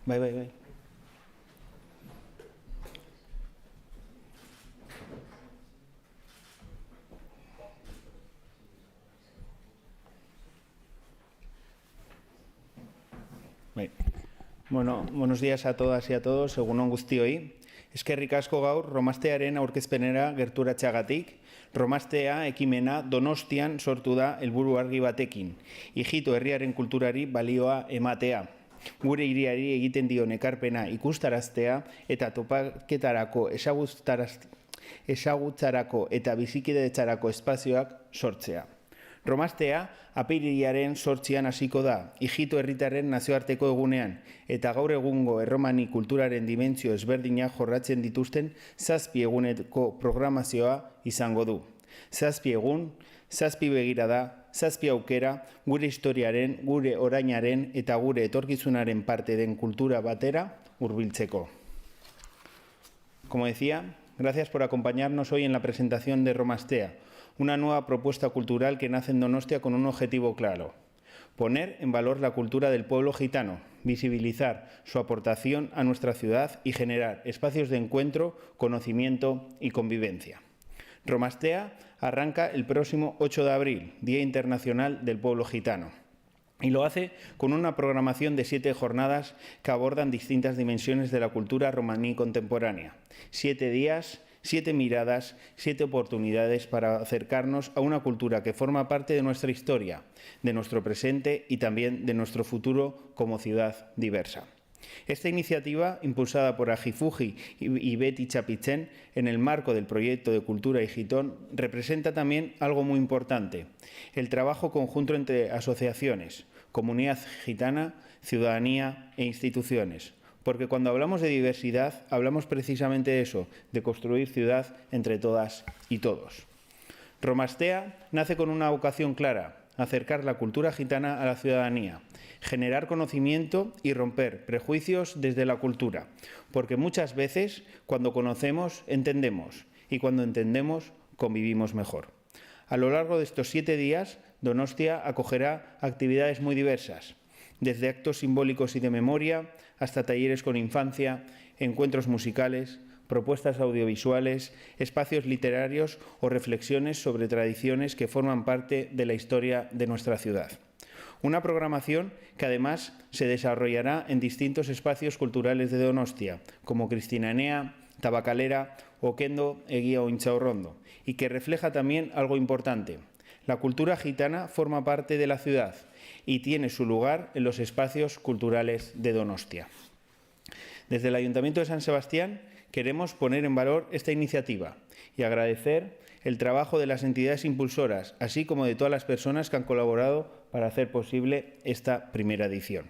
Bai. Bueno, buenos días a todas y a todos, egun on guztioi. Eskerrik asko gaur Romastearen aurkezpenera gerturatzeagatik. Romastea ekimena Donostian sortu da helburu argi batekin. Ijito herriaren kulturari balioa ematea. Gure hiriari egiten dion ekarpena ikustaraztea eta topaketarako ezagutzarako eta bizikidetzarako espazioak sortzea. Romastea apirilaren 8an hasiko da, Ijito herritarren nazioarteko egunean, eta gaur egungo erromani kulturaren dimentsio ezberdinak jorratzen dituzten 7 eguneko programazioa izango du. 7 egun, 7 begirada, 7 aukera, gure historiaren, gure orainaren eta gure etorkizunaren parte den kultura batera hurbiltzeko. Como decía, gracias por acompañarnos hoy en la presentación de Romastea, una nueva propuesta cultural que nace en Donostia con un objetivo claro: poner en valor la cultura del pueblo gitano, visibilizar su aportación a nuestra ciudad y generar espacios de encuentro, conocimiento y convivencia. Romastea arranca el próximo 8 de abril, Día Internacional del Pueblo Gitano, y lo hace con una programación de 7 jornadas que abordan distintas dimensiones de la cultura romaní contemporánea. 7 días, 7 miradas, 7 oportunidades para acercarnos a una cultura que forma parte de nuestra historia, de nuestro presente y también de nuestro futuro como ciudad diversa. Esta iniciativa, impulsada por Ajifuji y Betty Chapitzen en el marco del proyecto de Cultura Ijitón, representa también algo muy importante: el trabajo conjunto entre asociaciones, comunidad gitana, ciudadanía e instituciones. Porque cuando hablamos de diversidad, hablamos precisamente de eso, de construir ciudad entre todas y todos. Romastea nace con una vocación clara: acercar la cultura gitana a la ciudadanía, generar conocimiento y romper prejuicios desde la cultura, porque muchas veces cuando conocemos, entendemos, y cuando entendemos, convivimos mejor. A lo largo de estos 7 días, Donostia acogerá actividades muy diversas, desde actos simbólicos y de memoria hasta talleres con infancia, encuentros musicales, propuestas audiovisuales, espacios literarios o reflexiones sobre tradiciones que forman parte de la historia de nuestra ciudad. Una programación que además se desarrollará en distintos espacios culturales de Donostia, como Cristinanea, Tabacalera, Okendo, Eguía o Intxaurrondo, y que refleja también algo importante: la cultura gitana forma parte de la ciudad y tiene su lugar en los espacios culturales de Donostia. Desde el Ayuntamiento de San Sebastián queremos poner en valor esta iniciativa y agradecer el trabajo de las entidades impulsoras, así como de todas las personas que han colaborado para hacer posible esta primera edición.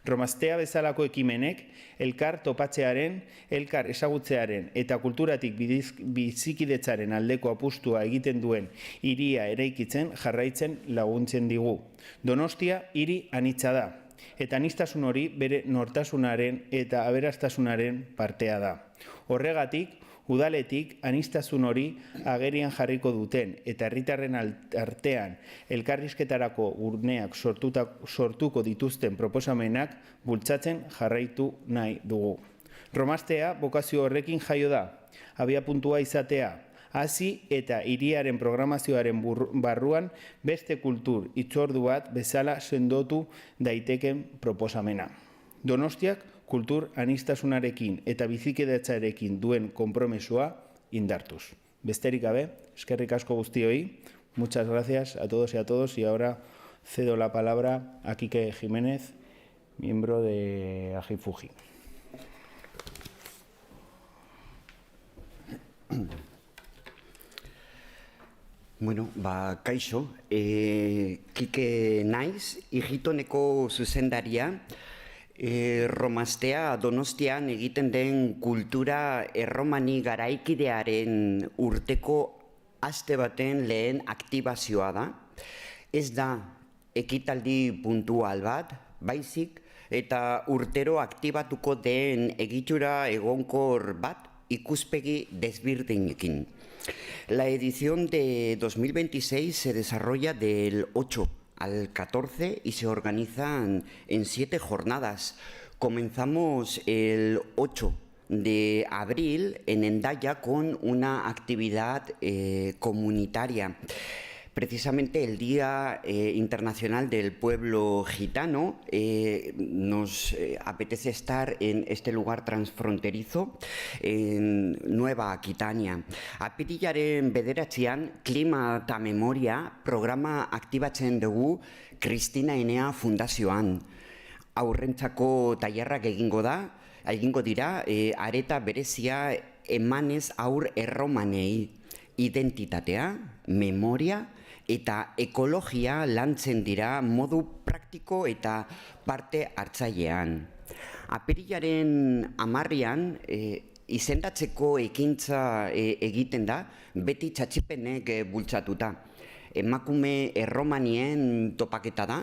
Romastea bezalako ekimenek elkar topatzearen, elkar ezagutzearen eta kulturatik bizikidetzaren aldeko apustua egiten duen hiria eraikitzen jarraitzen laguntzen digu. Donostia hiri anitza da, eta aniztasun hori bere nortasunaren eta aberastasunaren partea da. Horregatik, udaletik aniztasun hori agerian jarriko duten eta herritarren artean elkarrizketarako guneak sortuko dituzten proposamenak bultzatzen jarraitu nahi dugu. Romastea bokazio horrekin jaio da, abiapuntua izatea, hasi eta hiriaren programazioaren barruan beste kultur hitzordu bat bezala sendotu daiteken proposamena. Donostiak kultur aniztasunarekin eta bizikidetzarekin duen konpromesua indartuz. Besterik gabe, eskerrik asko guztioi, muchas gracias a todos y a todos, y ahora cedo la palabra a Quique Jiménez, miembro de Ajifuji. Bueno, kaixo, Quique naiz, Ijitoneko zuzendaria. Romastea Donostian egiten den kultura erromani garaikidearen urteko aste baten lehen aktibazioa da. Ez da ekitaldi puntual bat, baizik, eta urtero aktibatuko den egitura egonkor bat ikuspegi desberdinekin. La edición de 2026 se desarrolla del 8 al 14 y se organizan en 7 jornadas Comenzamos el 8 de abril en Hendaya con una actividad comunitaria. Precisamente el Día Internacional del Pueblo Gitano, nos apetece estar en este lugar transfronterizo, en Nueva Aquitania. Apirilaren bederatzean, klima eta memoria programa aktibatzen dugu Kristina Enea Fundazioan. Aurrentzako tailerrak egingo dira, areta berezia emanez aur erromanei, identitatea, memoria eta ekologia lantzen dira modu praktiko eta parte hartzailean. Apirilaren 10ean izendatzeko ekintza egiten da, beti txatxipenek bultzatuta. Emakume erromanien topaketa da,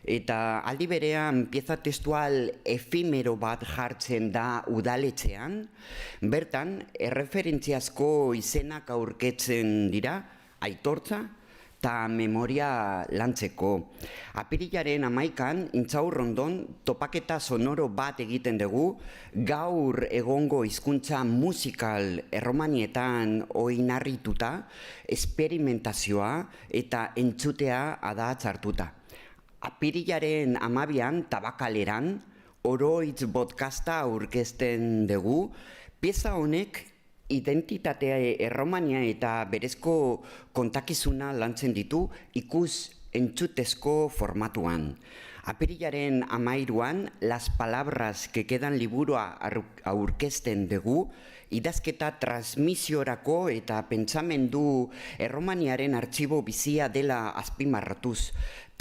eta aldi berean pieza testual efimero bat jartzen da udaletxean, bertan erreferentziazko izenak aurketzen dira, aitortza eta memoria lantzeko. Apirilaren 11an, Intxaurrondon topaketa sonoro bat egiten dugu, gaur egongo hizkuntza musikal erromanietan oinarrituta, esperimentazioa eta entzutea adatz hartuta. Apirilaren 12an, Tabakaleran, Oroitz podcasta aurkezten dugu, pieza honek identitatea erromania eta berezko kontakizuna lantzen ditu ikus entzutezko formatuan. Apirilaren 13an, Las Palabras que quedan liburua aurkezten dugu, idazketa transmisiorako eta pentsamendu erromaniaren artxibo bizia dela azpimarratuz.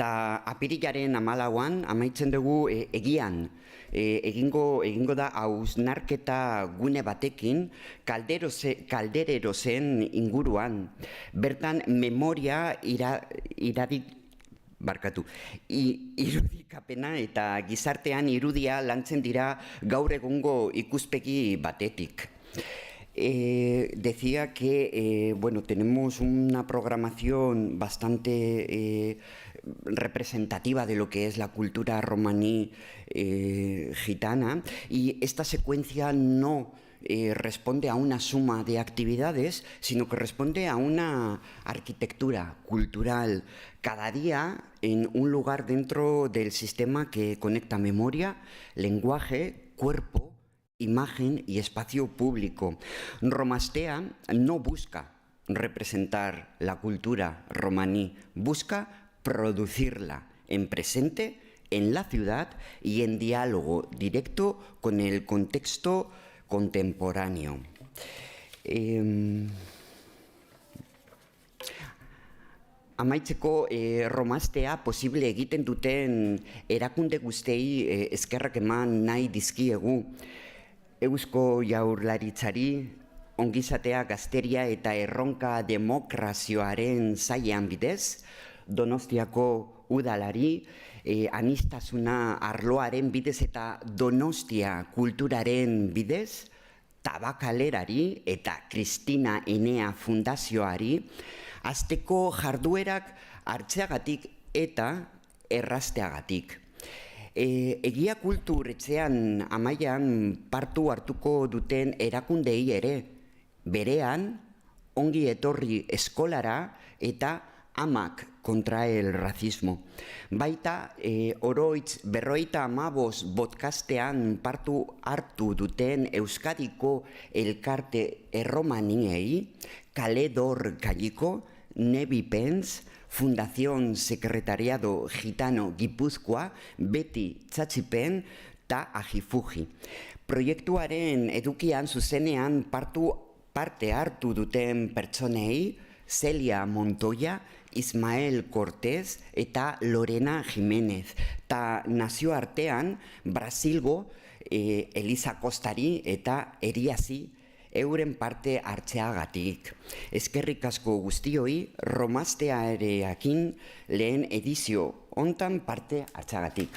Ta apirilaren 14an amaitzen dugu egian. Egingo da hausnarketa gune batekin kaldererozen inguruan. Bertan memoria irudikapena eta gizartean irudia lantzen dira gaur egungo ikuspegi batetik. Decía que tenemos una programación bastante representativa de lo que es la cultura romaní gitana, y esta secuencia no responde a una suma de actividades, sino que responde a una arquitectura cultural cada día en un lugar dentro del sistema que conecta memoria, lenguaje, cuerpo, imagen y espacio público. Romastea no busca representar la cultura romaní, busca producirla en presente, en la ciudad y en diálogo directo con el contexto contemporáneo. Amaitzeko romastea posible egiten duten erakunde guztiei eskerrak eman nahi dizkiegu. Eusko Jaurlaritzari, ongizatea gazteria eta erronka demokrazioaren sailean bidez, Donostiako udalari, aniztasuna arloaren bidez eta Donostia kulturaren bidez, Tabakalerari eta Kristina Enea Fundazioari, hasteko jarduerak hartzeagatik eta errazteagatik. Egia kulturetxean amaian partu hartuko duten erakundei ere, berean, ongi etorri eskolara eta amak kontra el racismo. Baita, Oroitz 55 podcastean partu hartu duten Euskadiko elkarte erromaniei, Kaledor Kalliko, Nebi Pens, Fundación Secretariado Gitano Gipuzkoa, Beti Txatxipen eta Ajifuji. Proiektuaren edukian zuzenean parte hartu duten pertsonei, Celia Montoya, Ismael Cortés eta Lorena Jiménez. Ta nazioartean, Brasilgo, Elisa Kostari eta Eriazi euren parte hartzeagatik. Eskerrik asko guztioi, romasteareakin lehen edizio hontan parte hartzeagatik.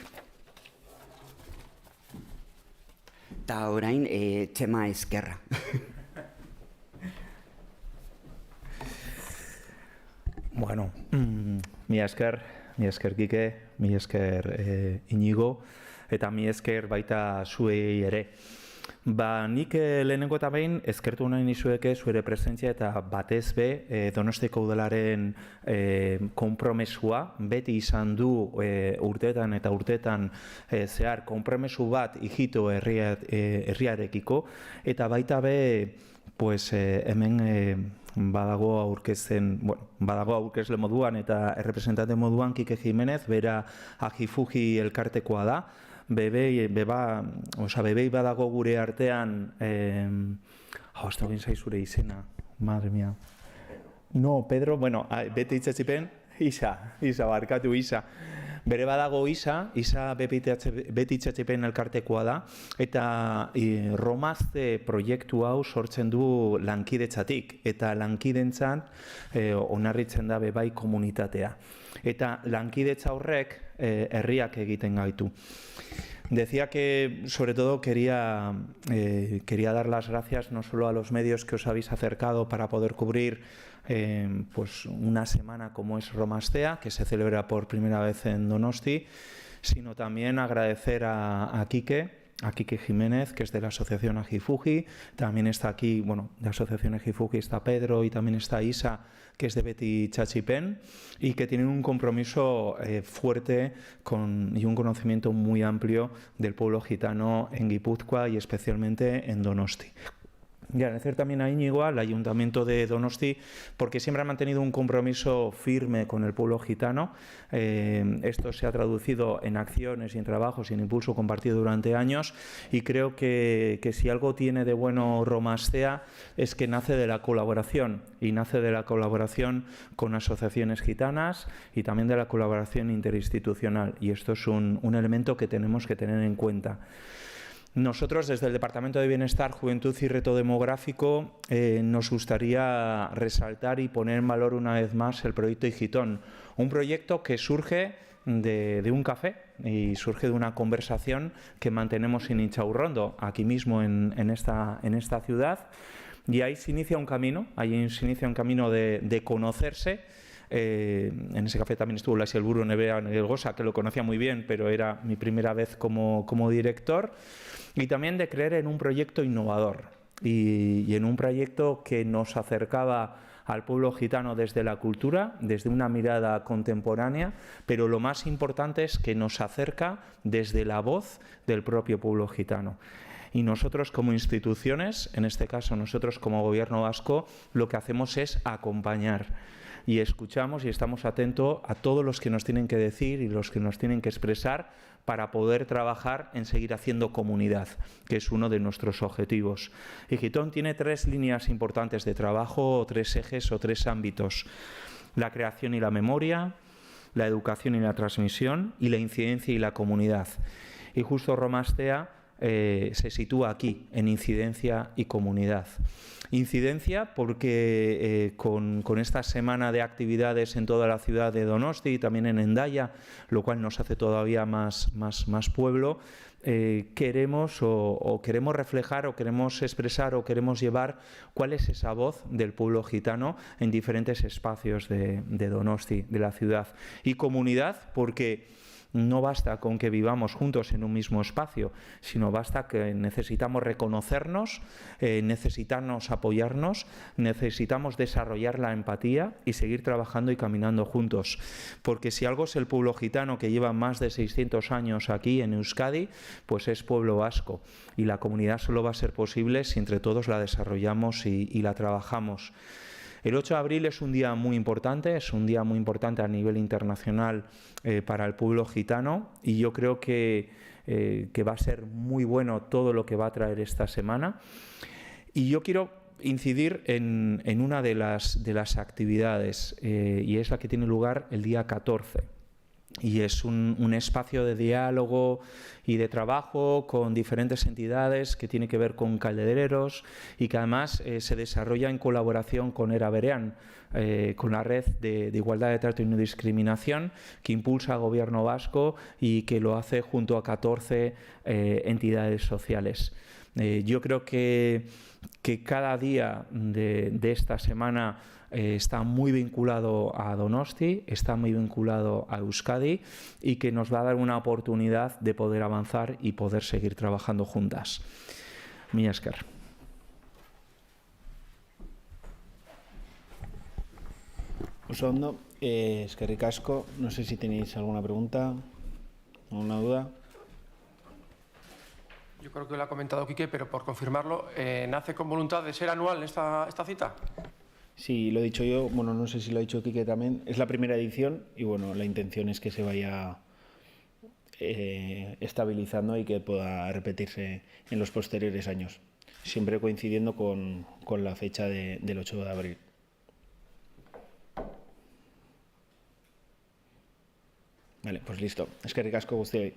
Ta orain, Txema eskerra. Bueno, mi esker Kike, mi esker Inigo. eta mi esker baita zuei ere. Nik lehenengo eta behin eskertu nahi nizueke zure presentzia eta batez be Donostiko udalaren konpromesua beti izan du urteetan eta urteetan zehar konpromesu bat ijito herriarekiko eta baita be hemen badago aurkezle moduan eta errepresentante moduan Kike Jimenez, bera Ajifuji elkartekoa da. Bebei badago gure artean, ez da egin zure izena, madre mia. No, Pedro, bete itzatzipen, Isa, barkatu Isa. Bere badago Isa beti itzatzipen elkartekoa da, eta Romazte proiektu hau sortzen du lankidetzatik, eta lankidentzan onarritzen da bebai komunitatea. Eta lankidetza horrek herriak egiten gaitu. Decía que, sobre todo, quería dar las gracias no solo a los medios que os habéis acercado para poder cubrir una semana como es Romastea, que se celebra por primera vez en Donosti, sino también agradecer a Kike Jiménez, que es de la asociación Ajifuji. También está aquí, de la asociación Ajifuji está Pedro y también está Isa, que es de Beti Chachipen, y que tienen un compromiso fuerte y un conocimiento muy amplio del pueblo gitano en Guipúzcoa y especialmente en Donosti. Y agradecer también a Íñigo, al Ayuntamiento de Donosti, porque siempre ha mantenido un compromiso firme con el pueblo gitano. Esto se ha traducido en acciones y en trabajos y en impulso compartido durante años, y creo que si algo tiene de bueno Romastea es que nace de la colaboración, y nace de la colaboración con asociaciones gitanas y también de la colaboración interinstitucional, y esto es un elemento que tenemos que tener en cuenta. Nosotros, desde el Departamento de Bienestar, Juventud y Reto Demográfico, nos gustaría resaltar y poner en valor una vez más el proyecto Hijitón, un proyecto que surge de un café y surge de una conversación que mantenemos en Inchaurrondo, aquí mismo en esta ciudad, y ahí se inicia un camino, de conocerse. En ese café también estuvo la Helburu Nevea Nelgosa, que lo conocía muy bien, pero era mi primera vez como director, y también de creer en un proyecto innovador y en un proyecto que nos acercaba al pueblo gitano desde la cultura, desde una mirada contemporánea, pero lo más importante es que nos acerca desde la voz del propio pueblo gitano. Y nosotros como instituciones, en este caso nosotros como Gobierno vasco, lo que hacemos es acompañar. Y escuchamos y estamos atentos a todos los que nos tienen que decir y los que nos tienen que expresar para poder trabajar en seguir haciendo comunidad, que es uno de nuestros objetivos. Hijitón tiene 3 líneas importantes de trabajo, o 3 ejes o 3 ámbitos: la creación y la memoria, la educación y la transmisión, y la incidencia y la comunidad. Y justo Romastea se sitúa aquí, en incidencia y comunidad. Incidencia porque con esta semana de actividades en toda la ciudad de Donosti y también en Hendaya, lo cual nos hace todavía más pueblo, queremos reflejar o queremos expresar o queremos llevar cuál es esa voz del pueblo gitano en diferentes espacios de Donosti, de la ciudad. Y comunidad porque no basta con que vivamos juntos en un mismo espacio, sino basta que necesitamos reconocernos, necesitamos apoyarnos, necesitamos desarrollar la empatía y seguir trabajando y caminando juntos. Porque si algo es el pueblo gitano, que lleva más de 600 años aquí en Euskadi, pues es pueblo vasco. Y la comunidad solo va a ser posible si entre todos la desarrollamos y la trabajamos. El 8 de abril es un día muy importante, a nivel internacional para el pueblo gitano, y yo creo que va a ser muy bueno todo lo que va a traer esta semana. Y yo quiero incidir en una de las actividades, y es la que tiene lugar el día 14. Y es un espacio de diálogo y de trabajo con diferentes entidades que tiene que ver con caldereros y que además se desarrolla en colaboración con Era Berean, con la red de igualdad de trato y no discriminación que impulsa el Gobierno vasco y que lo hace junto a 14 entidades sociales. Yo creo que cada día de esta semana está muy vinculado a Donosti, está muy vinculado a Euskadi y que nos va a dar una oportunidad de poder avanzar y poder seguir trabajando juntas. Mila esker. Oso ondo, eskerrik asko. No sé si tenéis alguna pregunta, alguna duda. Yo creo que lo ha comentado Quique, pero por confirmarlo, ¿nace con voluntad de ser anual esta cita? Sí, lo he dicho yo, bueno, no sé si lo ha dicho Quique también. Es la primera edición y bueno, la intención es que se vaya estabilizando y que pueda repetirse en los posteriores años, siempre coincidiendo con la fecha del 8 de abril. Vale, pues listo. Eskerrik asko guztioi.